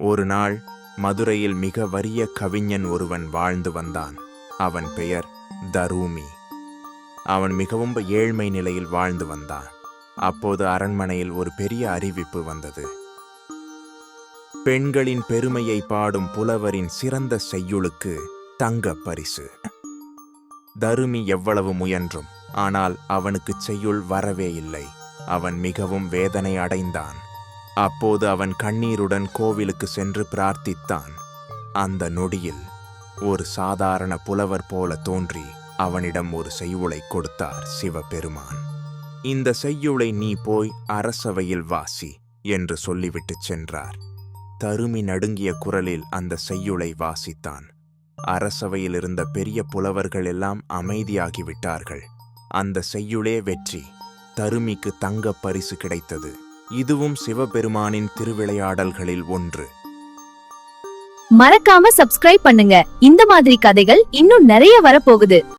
ஒரு நாள் மதுரையில் மிக வறிய கவிஞன் ஒருவன் வாழ்ந்து வந்தான். அவன் பெயர் தருமி. அவன் மிகவும் ஏழ்மை நிலையில் வாழ்ந்து வந்தான். அப்போது அரண்மனையில் ஒரு பெரிய அறிவிப்பு வந்தது. பெண்களின் பெருமையை பாடும் புலவரின் சிறந்த செய்யுளுக்கு தங்கப் பரிசு. தருமி எவ்வளவு முயன்றும் ஆனால் அவனுக்கு செய்யுள் வரவே இல்லை. அவன் மிகவும் வேதனை அடைந்தான். அப்போது அவன் கண்ணீருடன் கோவிலுக்கு சென்று பிரார்த்தித்தான். அந்த நொடியில் ஒரு சாதாரண புலவர் போல தோன்றி அவனிடம் ஒரு செய்யுளை கொடுத்தார் சிவபெருமான். இந்த செய்யுளை நீ போய் அரசவையில் வாசி என்று சொல்லிவிட்டு சென்றார். தருமி நடுங்கிய குரலில் அந்த செய்யுளை வாசித்தான். அரசவையில் இருந்த பெரிய புலவர்கள் எல்லாம் அமைதியாகிவிட்டார்கள். அந்த செய்யுளே வெற்றி. தருமிக்கு தங்கப் பரிசு கிடைத்தது. இதுவும் சிவபெருமானின் திருவிளையாடல்களில் ஒன்று. மறக்காம சப்ஸ்கிரைப் பண்ணுங்க. இந்த மாதிரி கதைகள் இன்னும் நிறைய வரப்போகுது.